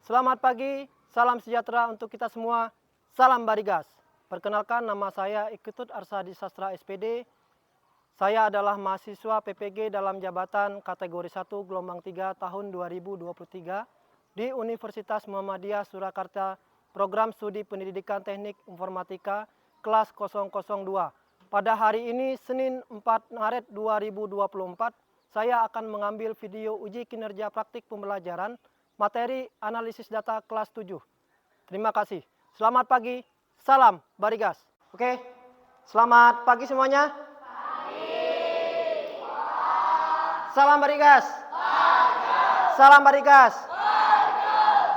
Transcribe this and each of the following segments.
Selamat pagi, salam sejahtera untuk kita semua. Salam Barigas. Perkenalkan, nama saya Iketut Arsadi Sastra SPD. Saya adalah mahasiswa PPG dalam jabatan kategori 1 gelombang 3 tahun 2023 di Universitas Muhammadiyah Surakarta, program studi pendidikan teknik informatika kelas 002. Pada hari ini, Senin 4 Maret 2024, saya akan mengambil video uji kinerja praktik pembelajaran materi analisis data kelas 7. Terima kasih. Selamat pagi, salam Barigas. Oke, selamat pagi semuanya. Salam Barigas. Salam Barigas.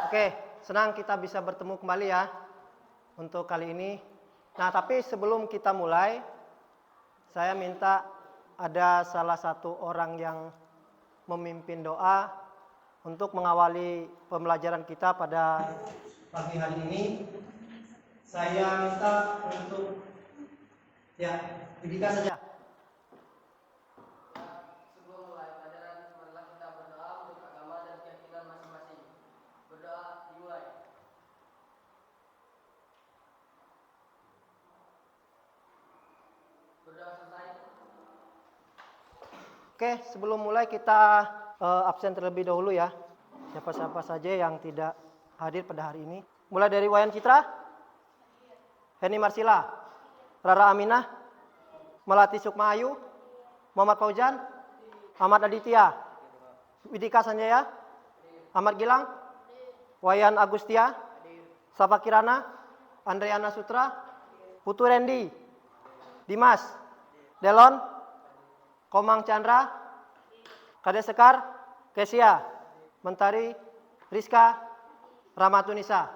Oke, senang kita bisa bertemu kembali ya untuk kali ini. Nah, tapi sebelum kita mulai, saya minta ada salah satu orang yang memimpin doa untuk mengawali pembelajaran kita pada pagi hari ini. Saya minta untuk Yudika saja. Sebelum mulai pelajaran, marilah kita berdoa untuk agama dan keyakinan masing-masing. Berdoa dimulai. Berdoa selesai. Oke, sebelum mulai kita absen terlebih dahulu ya. Siapa-siapa saja yang tidak hadir pada hari ini. Mulai dari Wayan Citra, Heni Marsila, Rara Aminah, Melati Sukma Ayu, Muhammad Fauzan, Ahmad Aditya, Widika Sanjaya, Ahmad Gilang, Wayan Agustia, Safa Kirana, Andreana Sutra, Putu Rendi, Dimas, Delon, Komang Chandra, Kade Sekar, Kesia, Mentari, Rizka, Ramatunisa.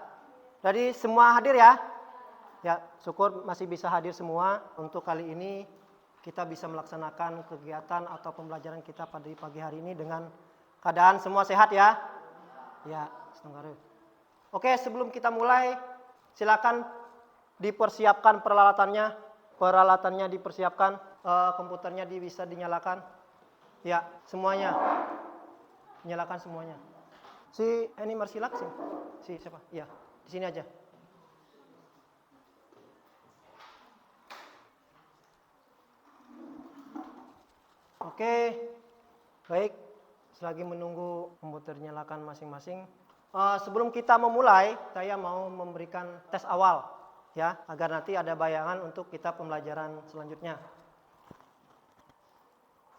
Jadi semua hadir ya? Ya, syukur masih bisa hadir semua. Untuk kali ini kita bisa melaksanakan kegiatan atau pembelajaran kita pada pagi hari ini dengan keadaan semua sehat ya? Ya, setengah. Oke, sebelum kita mulai, silakan dipersiapkan peralatannya. Peralatannya dipersiapkan, komputernya bisa dinyalakan. Ya, semuanya. Nyalakan semuanya. Si Eni Marsilak sih. Si siapa? Iya, di sini aja. Oke, baik. Selagi menunggu komputer nyalakan masing-masing. Sebelum kita memulai, saya mau memberikan tes awal ya, agar nanti ada bayangan untuk kita pembelajaran selanjutnya.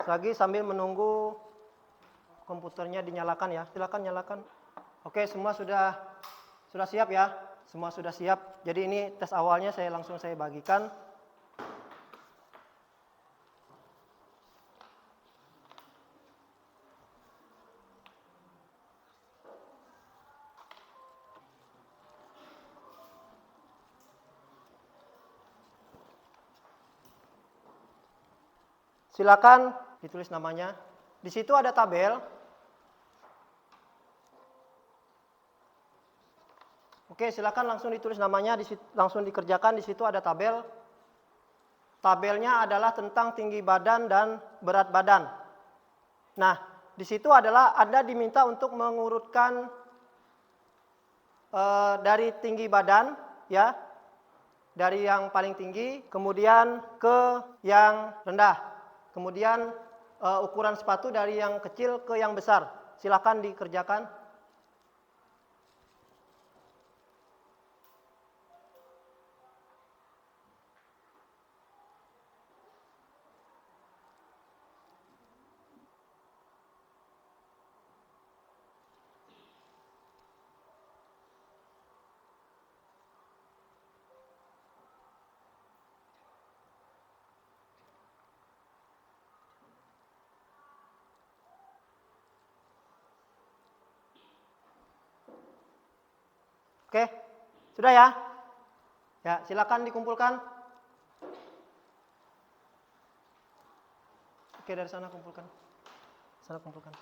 Selagi sambil menunggu komputernya dinyalakan ya, silakan nyalakan. Oke, semua sudah siap ya, semua sudah siap. Jadi ini tes awalnya saya bagikan. Silakan ditulis namanya. Di situ ada tabel. Oke, silakan langsung ditulis namanya, langsung dikerjakan. Di situ ada tabel. Tabelnya adalah tentang tinggi badan dan berat badan. Nah, di situ adalah Anda diminta untuk mengurutkan dari tinggi badan, ya, dari yang paling tinggi, kemudian ke yang rendah. Kemudian ukuran sepatu dari yang kecil ke yang besar. Silakan dikerjakan. Oke, sudah ya? Ya, silakan dikumpulkan. Oke, dari sana kumpulkan. Sana kumpulkan.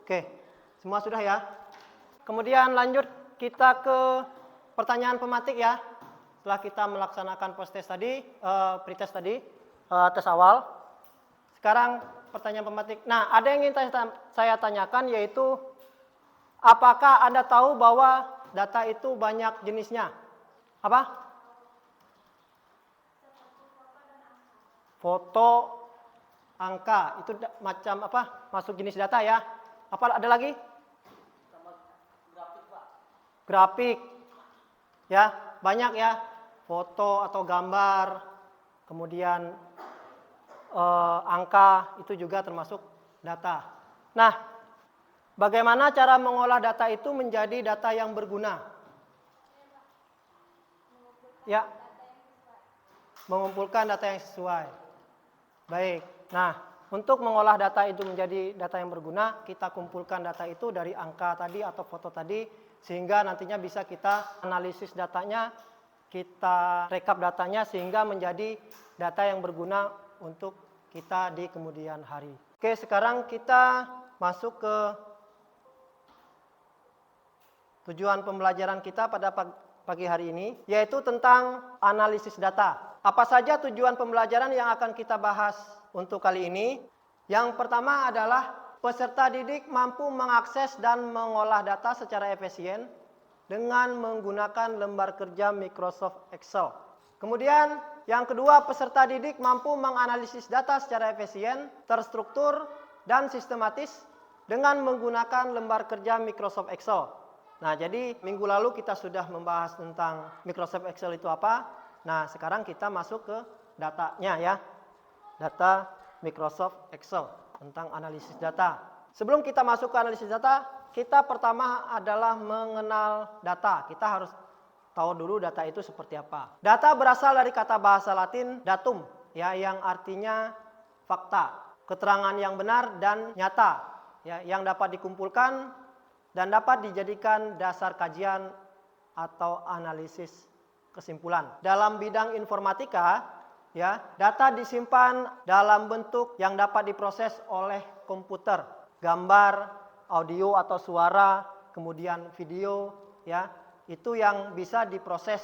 Oke, semua sudah ya? Kemudian lanjut kita ke pertanyaan pematik ya. setelah kita melaksanakan post-test tadi, pretest tadi, tes awal. Sekarang pertanyaan pemetik. Nah, ada yang ingin saya tanyakan yaitu, apakah Anda tahu bahwa data itu banyak jenisnya? Apa? Foto, angka, itu macam apa? Masuk jenis data ya. Apa ada lagi? Grafik. Ya, banyak ya. Foto atau gambar, kemudian angka, itu juga termasuk data. Nah, bagaimana cara mengolah data itu menjadi data yang berguna? Ya, mengumpulkan data yang sesuai. Baik, nah untuk mengolah data itu menjadi data yang berguna, kita kumpulkan data itu dari angka tadi atau foto tadi, sehingga nantinya bisa kita analisis datanya, kita rekap datanya sehingga menjadi data yang berguna untuk kita di kemudian hari. Oke, sekarang kita masuk ke tujuan pembelajaran kita pada pagi hari ini, yaitu tentang analisis data. Apa saja tujuan pembelajaran yang akan kita bahas untuk kali ini? Yang pertama adalah peserta didik mampu mengakses dan mengolah data secara efisien dengan menggunakan lembar kerja Microsoft Excel. Kemudian yang kedua, peserta didik mampu menganalisis data secara efisien, terstruktur, dan sistematis dengan menggunakan lembar kerja Microsoft Excel. Nah, jadi minggu lalu kita sudah membahas tentang Microsoft Excel itu apa. Nah, sekarang kita masuk ke datanya ya. Data Microsoft Excel tentang analisis data. Sebelum kita masuk ke analisis data, kita pertama adalah mengenal data. Kita harus tahu dulu data itu seperti apa. Data berasal dari kata bahasa Latin datum, ya, yang artinya fakta, keterangan yang benar dan nyata, ya, yang dapat dikumpulkan dan dapat dijadikan dasar kajian atau analisis kesimpulan. Dalam bidang informatika, ya, data disimpan dalam bentuk yang dapat diproses oleh komputer, gambar, audio atau suara, kemudian video, ya, itu yang bisa diproses,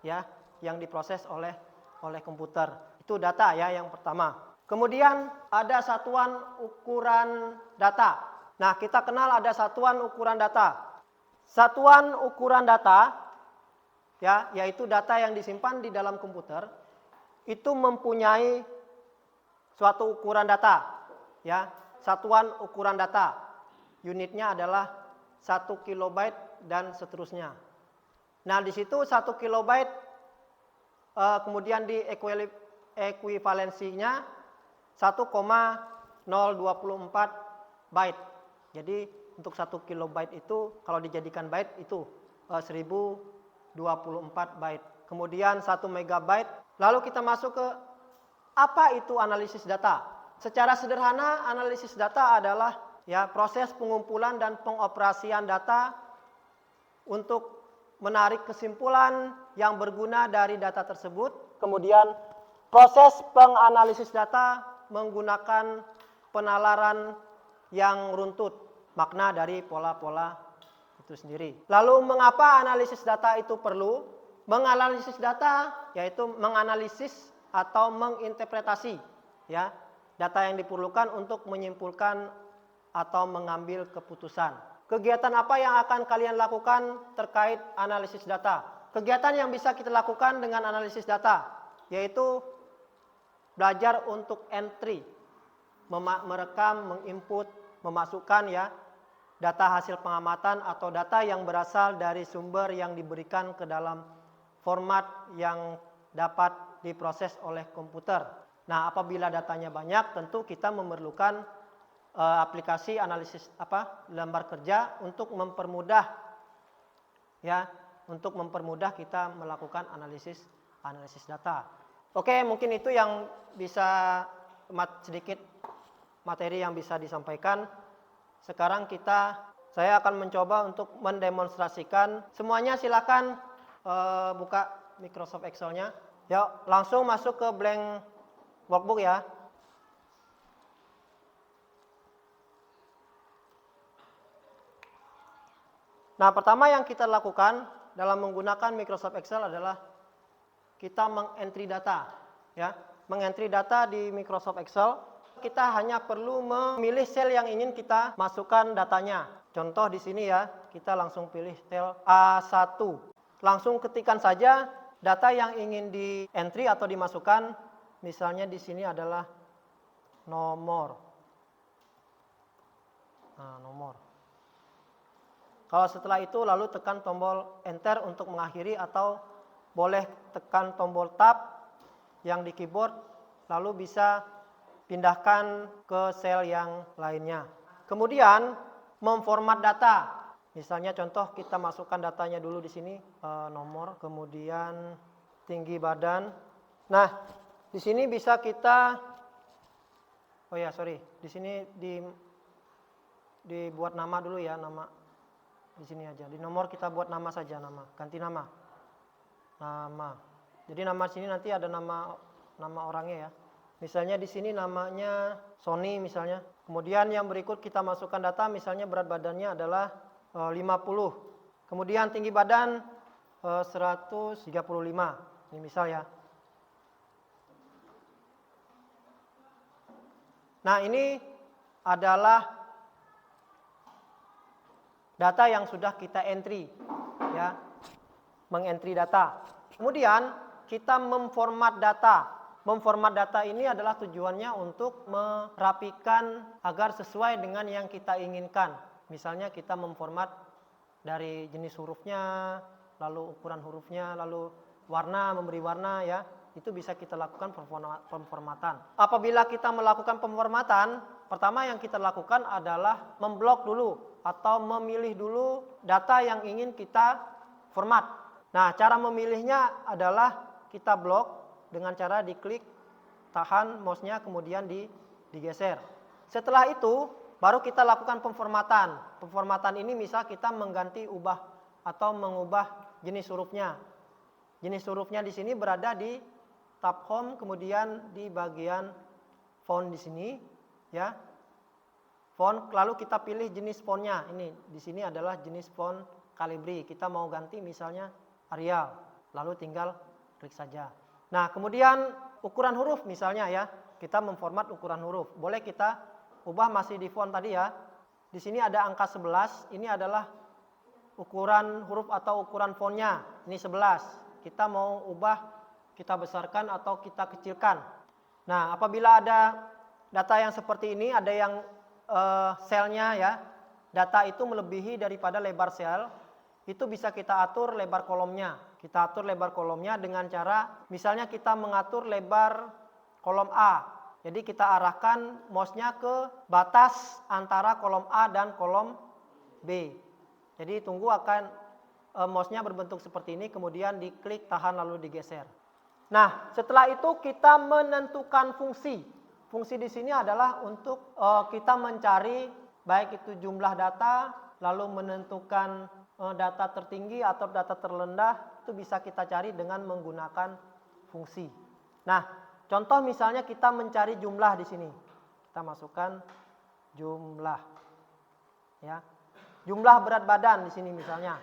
ya, yang diproses oleh komputer. Itu data ya yang pertama. Kemudian ada satuan ukuran data. Nah, kita kenal ada satuan ukuran data. Satuan ukuran data, ya, yaitu data yang disimpan di dalam komputer, itu mempunyai suatu ukuran data, ya, satuan ukuran data. Unitnya adalah 1 kilobyte dan seterusnya. Nah, di situ 1 kilobyte kemudian di ekuivalensinya 1,024 byte. Jadi untuk 1 kilobyte itu kalau dijadikan byte itu 1024 byte. Kemudian 1 megabyte. Lalu kita masuk ke apa itu analisis data. Secara sederhana, analisis data adalah, ya, proses pengumpulan dan pengoperasian data untuk menarik kesimpulan yang berguna dari data tersebut. Kemudian proses penganalisis data menggunakan penalaran yang runtut makna dari pola-pola itu sendiri. Lalu mengapa analisis data itu perlu? Menganalisis data yaitu menganalisis atau menginterpretasi, ya, data yang diperlukan untuk menyimpulkan atau mengambil keputusan. Kegiatan apa yang akan kalian lakukan terkait analisis data? Kegiatan yang bisa kita lakukan dengan analisis data yaitu belajar untuk entry, merekam, menginput, memasukkan, ya, data hasil pengamatan atau data yang berasal dari sumber yang diberikan ke dalam format yang dapat diproses oleh komputer. Nah, apabila datanya banyak, tentu kita memerlukan aplikasi analisis lembar kerja untuk mempermudah, ya, untuk mempermudah kita melakukan analisis data. Oke, mungkin itu yang bisa sedikit materi yang bisa disampaikan. Sekarang saya akan mencoba untuk mendemonstrasikan. Semuanya silakan buka Microsoft Excel-nya. Yuk, langsung masuk ke blank workbook ya. Nah, pertama yang kita lakukan dalam menggunakan Microsoft Excel adalah kita mengentry data, ya. Mengentry data di Microsoft Excel, kita hanya perlu memilih sel yang ingin kita masukkan datanya. Contoh di sini ya, kita langsung pilih sel A1. Langsung ketikkan saja data yang ingin di entry atau dimasukkan. Misalnya di sini adalah nomor. Nah, nomor. Kalau setelah itu lalu tekan tombol enter untuk mengakhiri, atau boleh tekan tombol tab yang di keyboard, lalu bisa pindahkan ke sel yang lainnya. Kemudian memformat data. Misalnya contoh kita masukkan datanya dulu di sini, nomor, kemudian tinggi badan. Nah, di sini bisa kita, di sini dibuat nama dulu ya, nama. Di sini aja, di nomor kita buat nama saja, nama, ganti nama. Nama. Jadi nama sini nanti ada nama orangnya ya. Misalnya di sini namanya Sony misalnya. Kemudian yang berikut kita masukkan data, misalnya berat badannya adalah 50. Kemudian tinggi badan 135. Ini misal ya. Nah, ini adalah data yang sudah kita entry, ya, mengentry data. Kemudian kita memformat data. Memformat data ini adalah tujuannya untuk merapikan agar sesuai dengan yang kita inginkan. Misalnya kita memformat dari jenis hurufnya, lalu ukuran hurufnya, lalu warna, memberi warna ya. Itu bisa kita lakukan pemformatan. Apabila kita melakukan pemformatan, pertama yang kita lakukan adalah memblok dulu atau memilih dulu data yang ingin kita format. Nah, cara memilihnya adalah kita blok dengan cara diklik, tahan mouse-nya, kemudian digeser. Setelah itu, baru kita lakukan pemformatan. Pemformatan ini misal kita mengganti, ubah atau mengubah jenis hurufnya. Jenis hurufnya di sini berada di tab home, kemudian di bagian font di sini, ya. Font, lalu kita pilih jenis fontnya. Ini di sini adalah jenis font Calibri. Kita mau ganti misalnya Arial, lalu tinggal klik saja. Nah, kemudian ukuran huruf misalnya ya, kita memformat ukuran huruf. Boleh kita ubah masih di font tadi ya. Di sini ada angka 11, ini adalah ukuran huruf atau ukuran fontnya. Ini 11. Kita mau ubah, kita besarkan atau kita kecilkan. Nah, apabila ada data yang seperti ini, ada yang selnya ya, data itu melebihi daripada lebar sel, itu bisa kita atur lebar kolomnya. Kita atur lebar kolomnya dengan cara, misalnya kita mengatur lebar kolom A. Jadi kita arahkan mouse-nya ke batas antara kolom A dan kolom B. Jadi tunggu akan mouse-nya berbentuk seperti ini, kemudian diklik, tahan, lalu digeser. Nah, setelah itu kita menentukan fungsi. Fungsi di sini adalah untuk kita mencari baik itu jumlah data, lalu menentukan data tertinggi atau data terrendah, itu bisa kita cari dengan menggunakan fungsi. Nah, contoh misalnya kita mencari jumlah di sini. Kita masukkan jumlah. Ya. Jumlah berat badan di sini misalnya.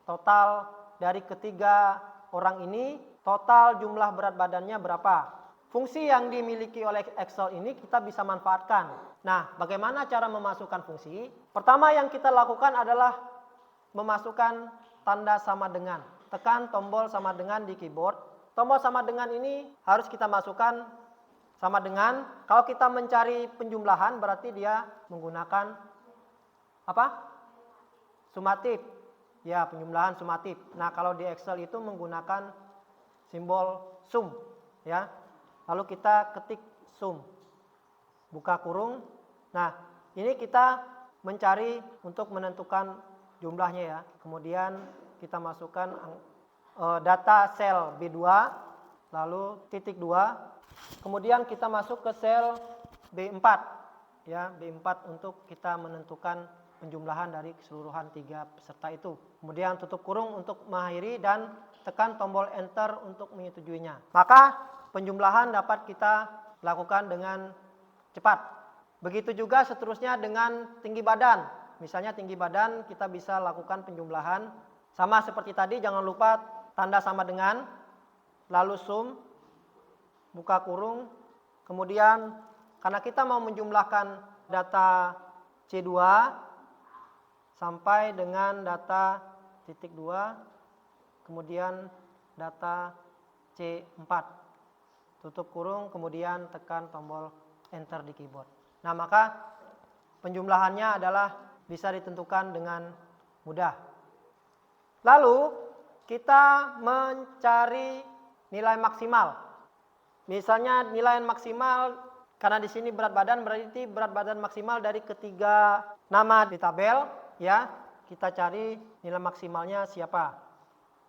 Total dari ketiga orang ini, total jumlah berat badannya berapa? Fungsi yang dimiliki oleh Excel ini kita bisa manfaatkan. Nah, bagaimana cara memasukkan fungsi? Pertama yang kita lakukan adalah memasukkan tanda sama dengan. Tekan tombol sama dengan di keyboard. Tombol sama dengan ini harus kita masukkan sama dengan. Kalau kita mencari penjumlahan berarti dia menggunakan apa? Sumatif. Ya, penjumlahan sumatif. Nah, kalau di Excel itu menggunakan simbol sum, ya. Lalu kita ketik sum, buka kurung. Nah, ini kita mencari untuk menentukan jumlahnya ya. Kemudian kita masukkan data sel B2, lalu titik 2. Kemudian kita masuk ke sel B4, ya, B4 untuk kita menentukan penjumlahan dari keseluruhan 3 peserta itu. Kemudian tutup kurung untuk mengakhiri dan tekan tombol enter untuk menyetujuinya. Maka penjumlahan dapat kita lakukan dengan cepat. Begitu juga seterusnya dengan tinggi badan. Misalnya tinggi badan kita bisa lakukan penjumlahan. Sama seperti tadi, jangan lupa tanda sama dengan. lalu sum, buka kurung, kemudian karena kita mau menjumlahkan data C2 sampai dengan data titik 2, kemudian data C4. Tutup kurung, kemudian tekan tombol enter di keyboard. Nah, maka penjumlahannya adalah bisa ditentukan dengan mudah. Lalu kita mencari nilai maksimal. Misalnya nilai maksimal, karena di sini berat badan, berarti berat badan maksimal dari ketiga nama di tabel, ya. Kita cari nilai maksimalnya siapa.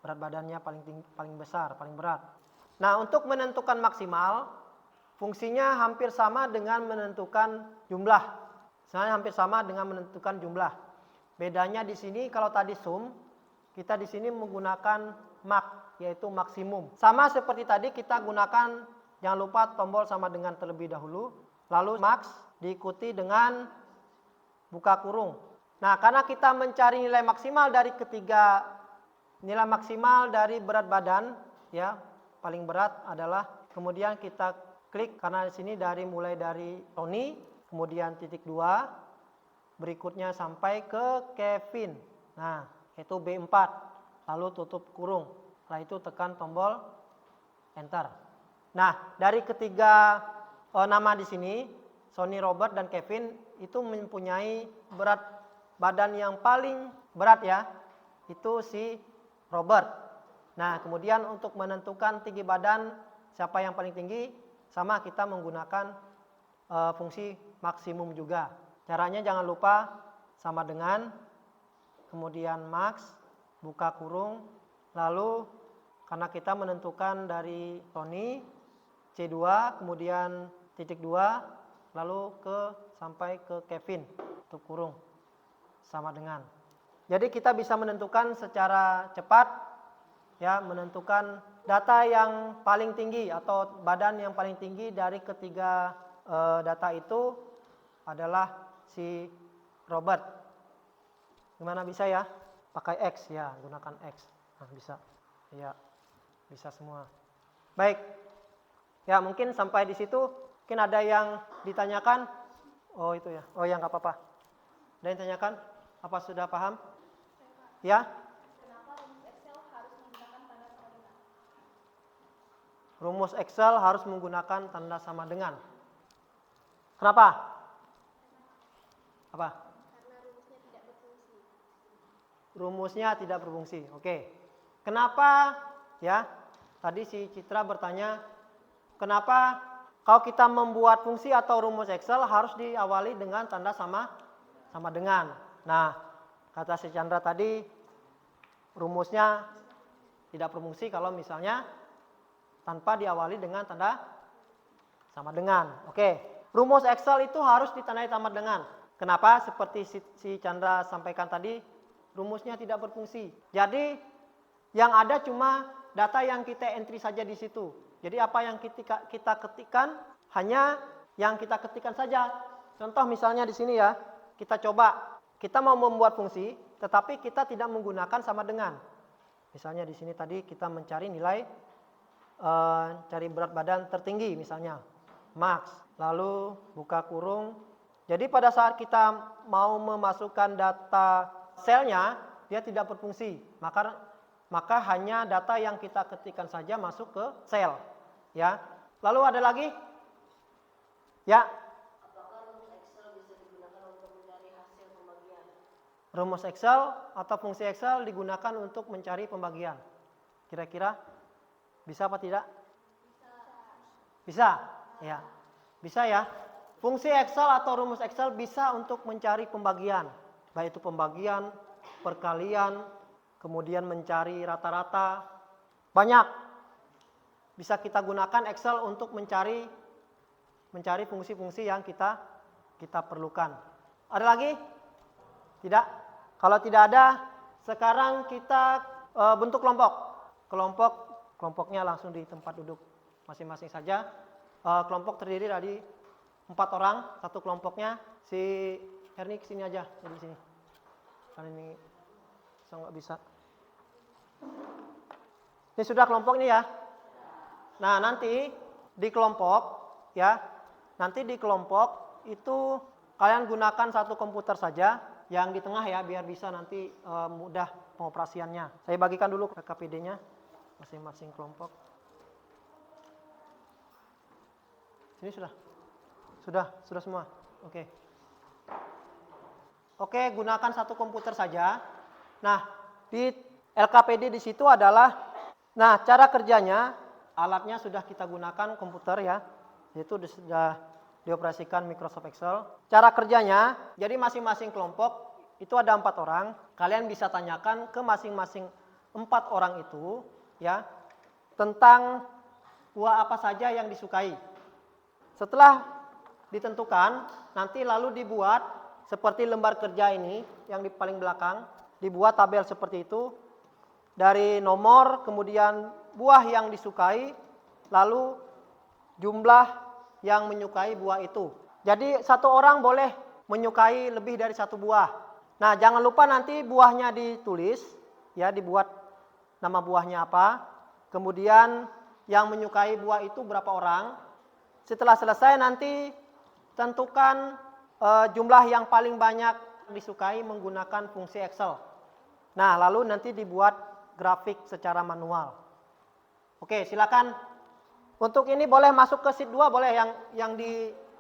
Berat badannya paling besar, paling berat. Nah, untuk menentukan maksimal, fungsinya hampir sama dengan menentukan jumlah. Sebenarnya hampir sama dengan menentukan jumlah. Bedanya di sini kalau tadi sum, kita di sini menggunakan mak, yaitu maksimum. Sama seperti tadi kita gunakan, jangan lupa tombol sama dengan terlebih dahulu, lalu max diikuti dengan buka kurung. Nah, karena kita mencari nilai maksimal dari ketiga nilai maksimal dari berat badan, ya, paling berat adalah, kemudian kita klik karena di sini mulai dari Tony, kemudian titik 2, berikutnya sampai ke Kevin. Nah, itu B4, lalu tutup kurung. Setelah itu tekan tombol enter. Nah, dari ketiga nama di sini, Sony, Robert, dan Kevin itu mempunyai berat badan yang paling berat, ya, itu si Robert. Nah, kemudian untuk menentukan tinggi badan siapa yang paling tinggi, sama kita menggunakan fungsi maksimum juga. Caranya jangan lupa sama dengan, kemudian max, buka kurung, lalu karena kita menentukan dari Tony, C2, kemudian titik 2, lalu sampai ke Kevin, tutup kurung, sama dengan. Jadi kita bisa menentukan secara cepat, ya, menentukan data yang paling tinggi atau badan yang paling tinggi dari ketiga data itu adalah si Robert. Gimana bisa ya? Pakai X, ya, gunakan X. Nah, bisa. Ya, bisa semua. Baik. Ya, mungkin sampai di situ. Mungkin ada yang ditanyakan. Oh, itu ya. Oh, ya, nggak apa-apa. Ada yang ditanyakan? Apa sudah paham? Ya? Rumus Excel harus menggunakan tanda sama dengan. Kenapa? Apa? Karena rumusnya tidak berfungsi. Rumusnya tidak berfungsi. Oke. Kenapa? Ya. Tadi si Citra bertanya, kenapa kalau kita membuat fungsi atau rumus Excel harus diawali dengan tanda sama dengan. Nah, kata si Chandra tadi, rumusnya tidak berfungsi kalau misalnya tanpa diawali dengan tanda sama dengan. Oke, rumus Excel itu harus ditandai sama dengan. Kenapa? Seperti si Chandra sampaikan tadi, rumusnya tidak berfungsi. Jadi yang ada cuma data yang kita entry saja di situ. Jadi apa yang kita ketikkan, hanya yang kita ketikkan saja. Contoh misalnya di sini, ya, kita coba, kita mau membuat fungsi, tetapi kita tidak menggunakan sama dengan. Misalnya di sini tadi kita mencari nilai, cari berat badan tertinggi misalnya, max, lalu buka kurung. Jadi pada saat kita mau memasukkan data selnya, dia tidak berfungsi. Maka hanya data yang kita ketikkan saja masuk ke sel, ya. Lalu ada lagi? Ya. Apakah rumus Excel bisa digunakan untuk mencari hasil pembagian? Rumus Excel atau fungsi Excel digunakan untuk mencari pembagian. Kira-kira bisa apa tidak? Bisa, ya. Bisa, ya. Fungsi Excel atau rumus Excel bisa untuk mencari pembagian, baik itu pembagian, perkalian, kemudian mencari rata-rata. Banyak. Bisa kita gunakan Excel untuk mencari fungsi-fungsi yang kita perlukan. Ada lagi? Tidak? Kalau tidak ada, sekarang kita bentuk kelompok. Kelompoknya langsung di tempat duduk masing-masing saja. Kelompok terdiri dari 4 orang, satu kelompoknya. Si Herni kesini aja, jadi sini. Karena ini saya nggak bisa. Ini sudah kelompok ini, ya. Nah, nanti di kelompok ya, nanti di kelompok itu kalian gunakan satu komputer saja yang di tengah ya, biar bisa nanti mudah pengoperasiannya. Saya bagikan dulu KPD-nya masing-masing kelompok. Sini sudah. Sudah semua. Oke. Oke, gunakan satu komputer saja. Nah, di LKPD di situ adalah, nah cara kerjanya, alatnya sudah kita gunakan komputer ya, itu sudah dioperasikan Microsoft Excel. Cara kerjanya, jadi masing-masing kelompok itu ada 4 orang. Kalian bisa tanyakan ke masing-masing 4 orang itu ya tentang buah apa saja yang disukai. Setelah ditentukan, nanti lalu dibuat seperti lembar kerja ini yang di paling belakang, dibuat tabel seperti itu dari nomor, kemudian buah yang disukai, lalu jumlah yang menyukai buah itu. Jadi satu orang boleh menyukai lebih dari satu buah. Nah, jangan lupa nanti buahnya ditulis, ya, dibuat nama buahnya apa, kemudian yang menyukai buah itu berapa orang. Setelah selesai nanti tentukan jumlah yang paling banyak disukai menggunakan fungsi Excel. Nah, lalu nanti dibuat grafik secara manual. Oke, silakan. Untuk ini boleh masuk ke sheet 2, boleh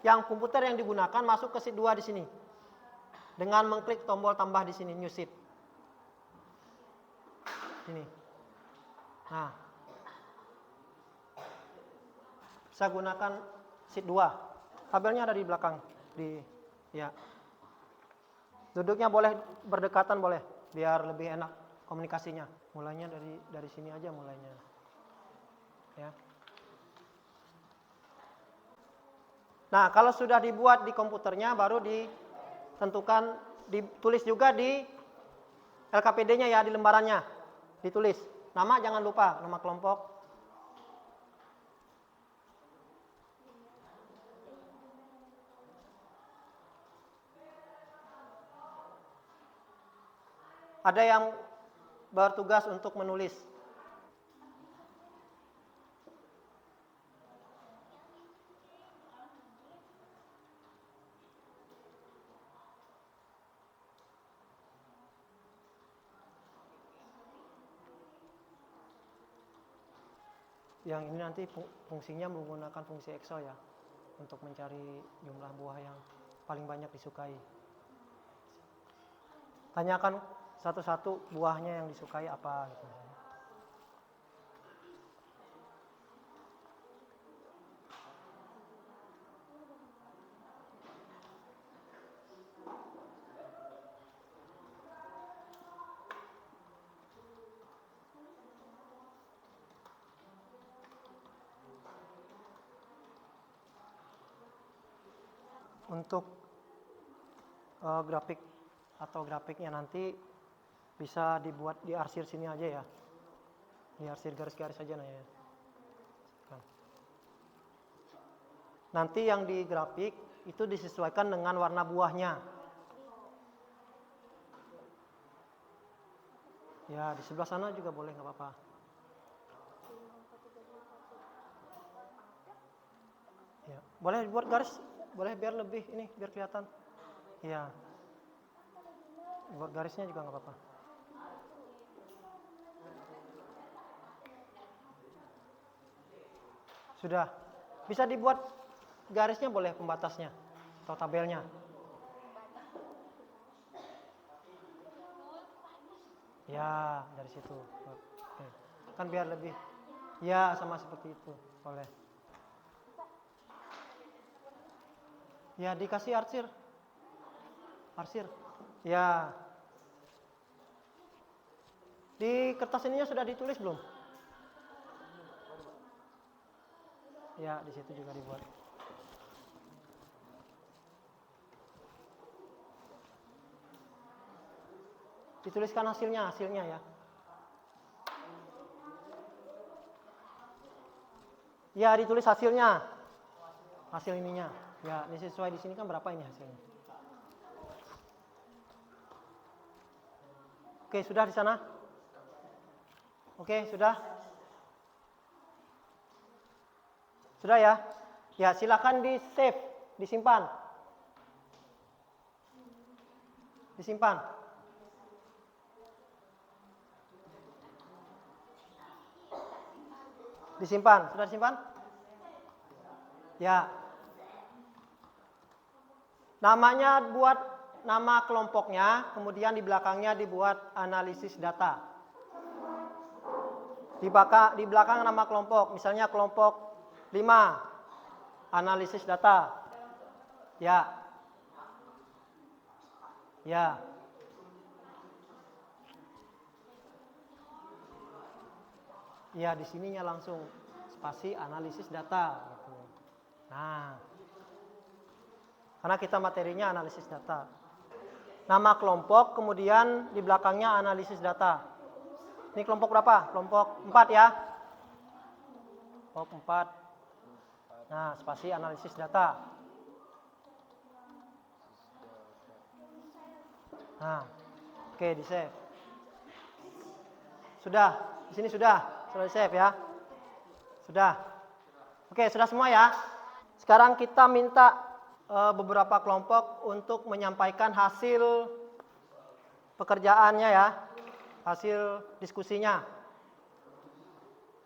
yang komputer yang digunakan masuk ke sheet 2 di sini. Dengan mengklik tombol tambah di sini, new sheet. Ini. Nah. Bisa gunakan sheet 2. Tabelnya ada di belakang ya. Duduknya boleh berdekatan, boleh biar lebih enak komunikasinya. Mulainya dari sini aja mulainya. Ya. Nah, kalau sudah dibuat di komputernya baru ditentukan, ditulis juga di LKPD-nya ya, di lembarannya. Ditulis. Nama jangan lupa, nama kelompok. Ada yang bertugas untuk menulis. Yang ini nanti fungsinya menggunakan fungsi Excel ya, untuk mencari jumlah buah yang paling banyak disukai. Tanyakan satu-satu buahnya yang disukai apa gitu. Untuk grafik atau grafiknya nanti bisa dibuat di arsir sini aja ya. Di arsir garis-garis aja nah ya. Nanti yang di grafik itu disesuaikan dengan warna buahnya. Ya, di sebelah sana juga boleh, nggak apa-apa. Ya, boleh dibuat garis, boleh biar lebih ini, biar kelihatan. Ya, buat garisnya juga nggak apa-apa. Sudah, bisa dibuat garisnya, boleh pembatasnya atau tabelnya. Ya, dari situ. Oke. Kan biar lebih. Ya, sama seperti itu. Boleh. Ya, dikasih arsir. Arsir. Ya. Di kertas ininya sudah ditulis belum? Ya, di situ juga dibuat. Dituliskan hasilnya ya. Ya, ditulis hasilnya. Hasil ininya. Ya, ini sesuai di sini kan berapa ini hasilnya. Oke, sudah di sana? Oke, sudah? Sudah ya? Ya, silakan di save, disimpan. Disimpan. Disimpan. Sudah disimpan? Ya. Namanya buat nama kelompoknya, kemudian di belakangnya dibuat analisis data. Di belakang nama kelompok, misalnya kelompok 5, analisis data. Ya. Ya. Ya, di sininya langsung spasi analisis data gitu. Nah, karena kita materinya analisis data. Nama kelompok, kemudian di belakangnya analisis data. Ini kelompok berapa? Kelompok 4 ya. Kelompok 4. Nah, spasi analisis data. Nah, oke, di save. Sudah, di sini sudah di save ya. Sudah. Oke, sudah semua ya. Sekarang kita minta beberapa kelompok untuk menyampaikan hasil pekerjaannya ya, hasil diskusinya.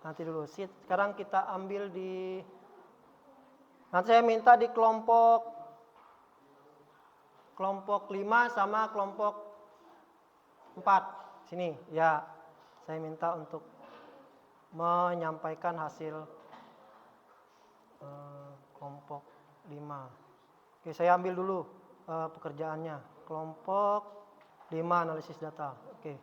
Nanti dulu, sekarang kita ambil nanti saya minta di kelompok 5 sama kelompok 4. Sini, ya, saya minta untuk menyampaikan hasil kelompok 5. Oke, saya ambil dulu pekerjaannya. Kelompok 5 analisis data. Oke.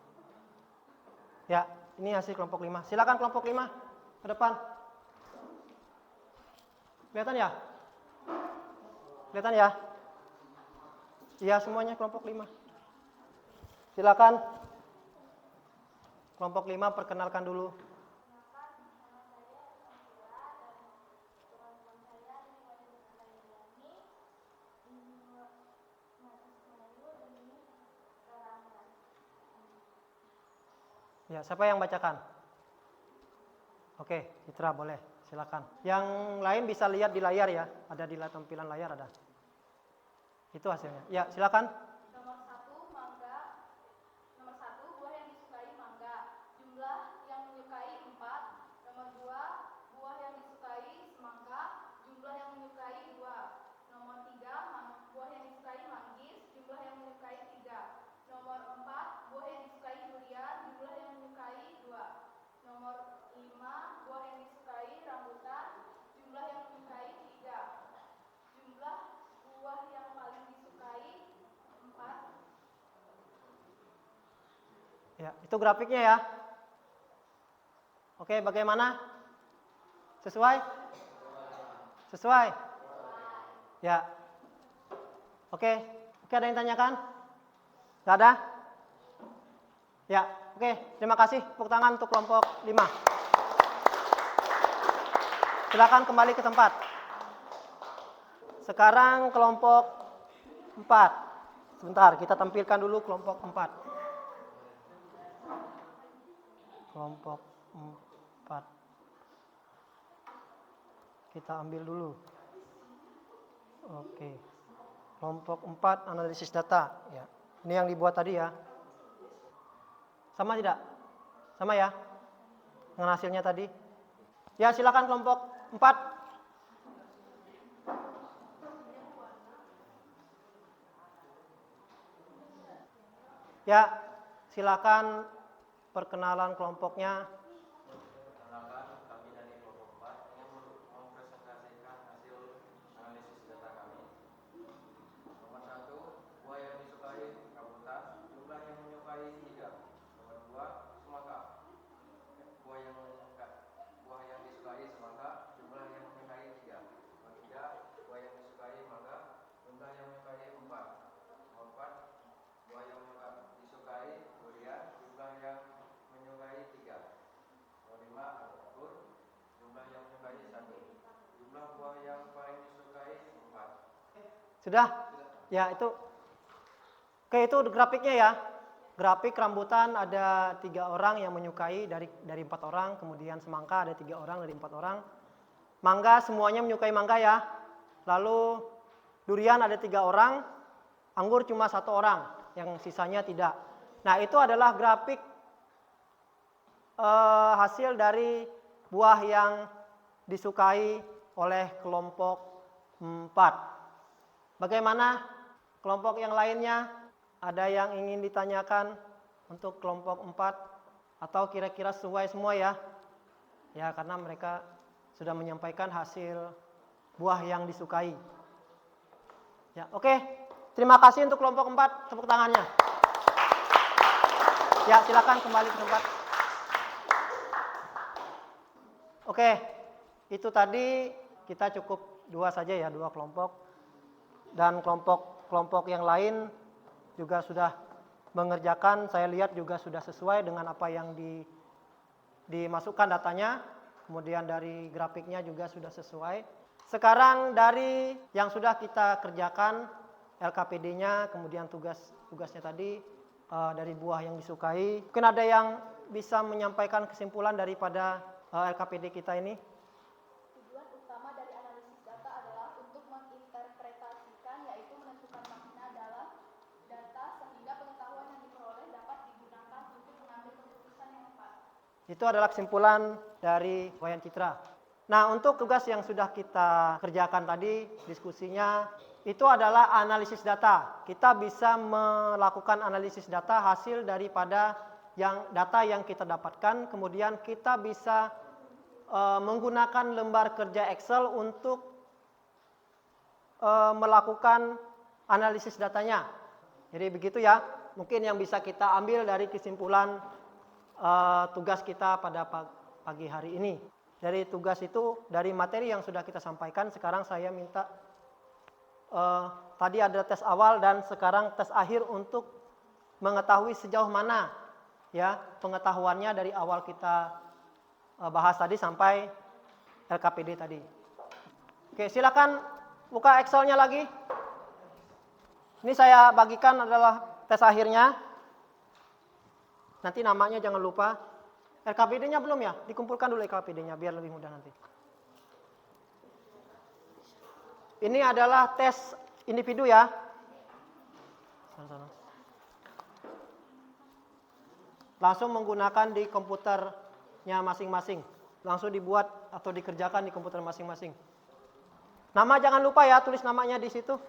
Ya, ini hasil kelompok 5. Silakan kelompok 5 ke depan. Kelihatan ya? Kelihatan ya? Iya, semuanya kelompok 5. Silakan. Kelompok 5 perkenalkan dulu. Ya, siapa yang bacakan? Oke, Citra boleh, silakan. Yang lain bisa lihat di layar ya, ada di tampilan layar ada. Itu hasilnya. Ya, silakan. Nomor 1 mangga. Nomor 1 buah yang disukai mangga. Jumlah yang menyukai 4. Nomor 2 buah yang disukai semangka. Jumlah yang menyukai 2. Nomor 3 buah yang disukai manggis. Jumlah yang menyukai 3. Nomor 4 buah yang disukai durian. Jumlah yang menyukai 2. Nomor 5 buah yang disukai rambutan. Jumlah yang menyukai 3. Jumlah buah yang paling disukai 4. Ya, itu grafiknya ya. Oke, bagaimana? Sesuai? Sesuai? Ya. Oke, ada yang tanyakan? Gak ada? Ya, oke, terima kasih. Tepuk tangan untuk kelompok 5. Silakan kembali ke tempat. Sekarang kelompok 4. Sebentar, kita tampilkan dulu kelompok 4. Kelompok 4. Kita ambil dulu. Oke. Kelompok 4 analisis data ya. Ini yang dibuat tadi ya. Sama tidak? Sama ya? Dengan hasilnya tadi. Ya, silakan kelompok 4. Ya, silakan perkenalan kelompoknya. Perkenalkan, kami dari kelompok 4 ingin mempresentasikan hasil analisis data kami. Nomor 1, buah yang disukai rambutan, jumlah yang menyukai 3. Nomor 2, semangka. Buah yang disukai semangka, jumlah yang menyukai 3. Nomor 3, buah yang disukai mangga, jumlah yang menyukai 4. Nomor 4, buah yang disukai durian, jumlah yang menyukai 3. Nomor 5, anggur, jumlah yang menyukai 1. Jumlah buah yang paling disukai 4. Sudah? Ya, itu. Oke, itu grafiknya ya. Grafik rambutan ada 3 orang yang menyukai dari 4 orang, kemudian semangka ada 3 orang dari 4 orang. Mangga semuanya menyukai mangga ya. Lalu durian ada 3 orang, anggur cuma 1 orang, yang sisanya tidak. Nah, itu adalah grafik hasil dari buah yang disukai oleh kelompok 4. Bagaimana kelompok yang lainnya? Ada yang ingin ditanyakan untuk kelompok 4 atau kira-kira sesuai semua ya? Ya, karena mereka sudah menyampaikan hasil buah yang disukai. Ya, oke. Terima kasih untuk kelompok 4, tepuk tangannya. Ya, silakan kembali ke tempat. Oke, itu tadi kita cukup 2 saja ya, 2 kelompok. Dan kelompok yang lain juga sudah mengerjakan, saya lihat juga sudah sesuai dengan apa yang dimasukkan datanya. Kemudian dari grafiknya juga sudah sesuai. Sekarang dari yang sudah kita kerjakan, LKPD-nya, kemudian tugasnya tadi, dari buah yang disukai. Mungkin ada yang bisa menyampaikan kesimpulan daripada LKPD kita ini? Tujuan utama dari analisis data adalah untuk menginterpretasikan, yaitu menentukan makna dalam data sehingga pengetahuan yang diperoleh dapat digunakan untuk mengambil keputusan yang tepat. Itu adalah kesimpulan dari Wayan Citra. Nah, untuk tugas yang sudah kita kerjakan tadi, diskusinya, itu adalah analisis data. Kita bisa melakukan analisis data hasil daripada data yang kita dapatkan, kemudian kita bisa menggunakan lembar kerja Excel untuk melakukan analisis datanya. Jadi begitu ya, mungkin yang bisa kita ambil dari kesimpulan tugas kita pada pagi hari ini. Dari tugas itu, dari materi yang sudah kita sampaikan, sekarang saya minta tadi ada tes awal dan sekarang tes akhir untuk mengetahui sejauh mana ya pengetahuannya dari awal kita bahas tadi sampai LKPD tadi. Oke, silakan buka Excel-nya lagi. Ini saya bagikan adalah tes akhirnya. Nanti namanya jangan lupa. LKPD-nya belum ya? Dikumpulkan dulu LKPD-nya biar lebih mudah nanti. Ini adalah tes individu ya. Sana-sana. Langsung menggunakan di komputernya masing-masing. Langsung dibuat atau dikerjakan di komputer masing-masing. Nama jangan lupa ya, tulis namanya di situ.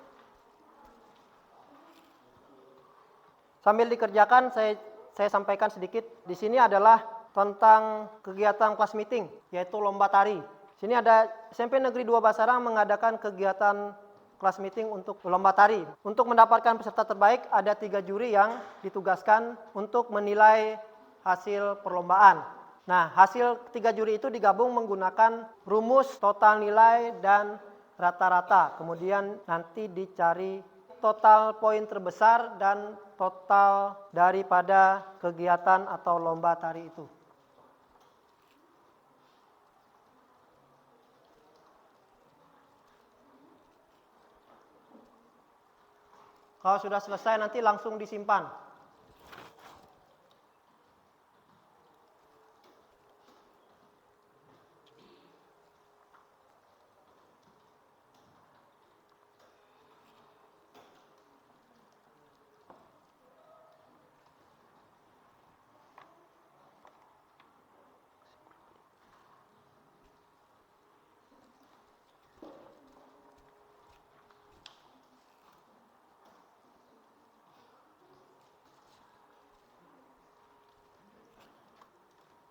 Sambil dikerjakan saya sampaikan sedikit. Di sini adalah tentang kegiatan kelas meeting, yaitu lomba tari. Sini ada SMP Negeri 2 Basarang mengadakan kegiatan kelas meeting untuk lomba tari. Untuk mendapatkan peserta terbaik ada 3 juri yang ditugaskan untuk menilai hasil perlombaan. Nah, hasil 3 juri itu digabung menggunakan rumus total nilai dan rata-rata. Kemudian nanti dicari total poin terbesar dan total daripada kegiatan atau lomba tari itu. Kalau sudah selesai nanti langsung disimpan.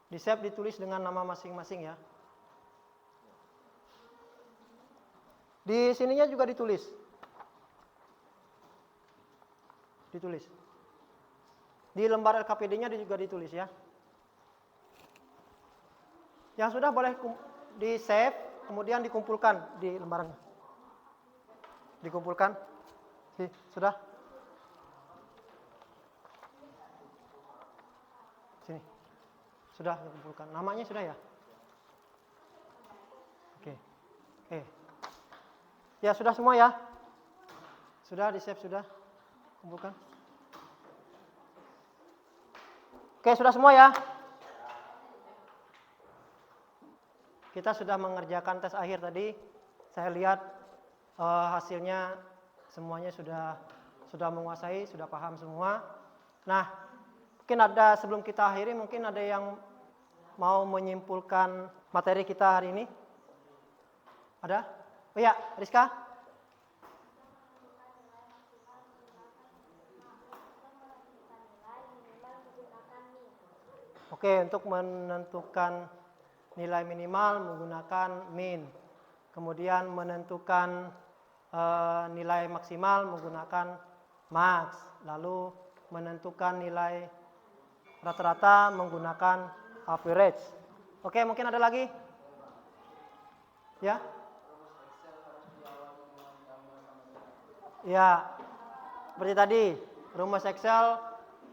Di save ditulis dengan nama masing-masing ya. Di sininya juga ditulis. Ditulis. Di lembar LKPD-nya juga ditulis ya. Yang sudah boleh di save, kemudian dikumpulkan di lembarannya. Dikumpulkan. Sudah? Sini. Sudah dikumpulkan. Namanya sudah ya? Oke. Ya, sudah semua ya? Sudah di-save sudah? Kumpulkan. Oke, sudah semua ya? kita sudah mengerjakan tes akhir tadi. Saya lihat hasilnya semuanya sudah menguasai, sudah paham semua. Nah, mungkin ada sebelum kita akhiri, mungkin ada yang mau menyimpulkan materi kita hari ini? Ada? Oh iya, Rizka? Oke, untuk menentukan nilai minimal menggunakan min. Kemudian menentukan nilai maksimal menggunakan max. Lalu menentukan nilai rata-rata menggunakan average. Oke, mungkin ada lagi? Ya? Ya, seperti tadi, rumus Excel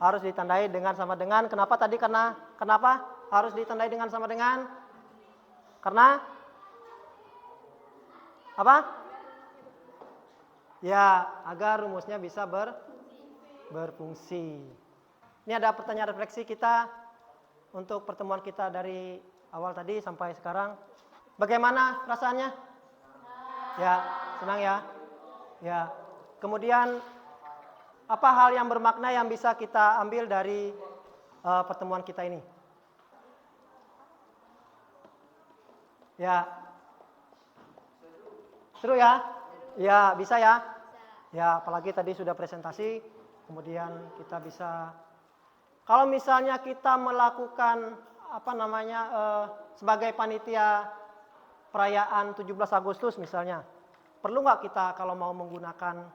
harus ditandai dengan sama dengan. Kenapa tadi? Kenapa harus ditandai dengan sama dengan? Karena apa? Ya, agar rumusnya bisa berfungsi. Ini ada pertanyaan refleksi kita untuk pertemuan kita dari awal tadi sampai sekarang. Bagaimana rasanya? Ya, senang ya? Ya. Kemudian apa hal yang bermakna yang bisa kita ambil dari pertemuan kita ini? Ya. Seru ya? Ya, bisa ya? Ya, apalagi tadi sudah presentasi, kemudian kita bisa, kalau misalnya kita melakukan sebagai panitia perayaan 17 Agustus misalnya, perlu nggak kita kalau mau menggunakan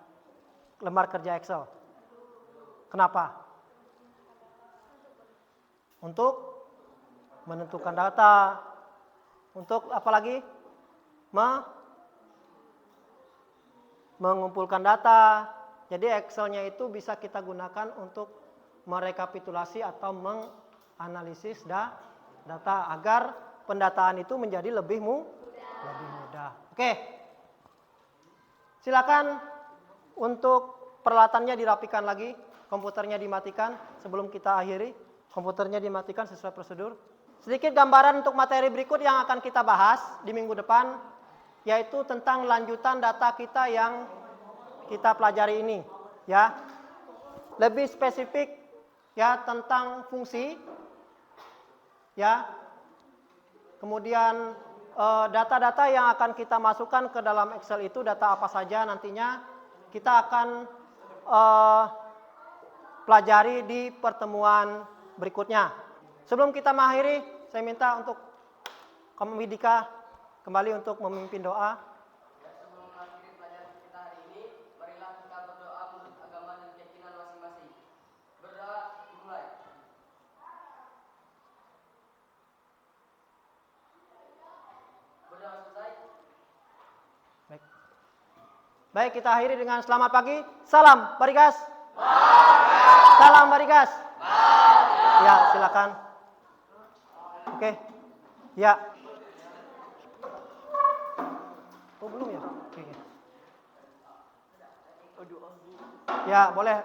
lembar kerja Excel? Kenapa? Untuk menentukan data, untuk apa lagi? Mengumpulkan data. Jadi Excelnya itu bisa kita gunakan untuk merekapitulasi atau menganalisis data agar pendataan itu menjadi lebih mudah. Oke. Silakan untuk peralatannya dirapikan lagi, komputernya dimatikan sebelum kita akhiri. Komputernya dimatikan sesuai prosedur. Sedikit gambaran untuk materi berikut yang akan kita bahas di minggu depan, yaitu tentang lanjutan data kita yang kita pelajari ini, ya. Lebih spesifik ya tentang fungsi, ya. Kemudian data-data yang akan kita masukkan ke dalam Excel itu data apa saja nantinya kita akan pelajari di pertemuan berikutnya. Sebelum kita mengakhiri, saya minta untuk kamu Widika kembali untuk memimpin doa. Sebelum mengakhiri pelajaran kita hari ini, marilah kita berdoa menurut agama dan keyakinan masing-masing. Berdoa dimulai. Berdoa selesai. Baik, kita akhiri dengan selamat pagi. Salam Barigas. Salam Barigas. Ya, silakan. Oke. Ya. Oh, belum ya? Oke. Ya, boleh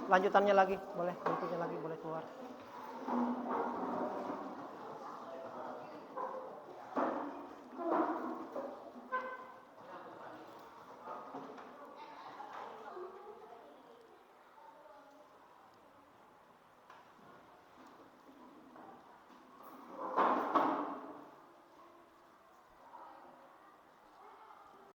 lanjutannya lagi. Boleh, berikutnya lagi boleh keluar.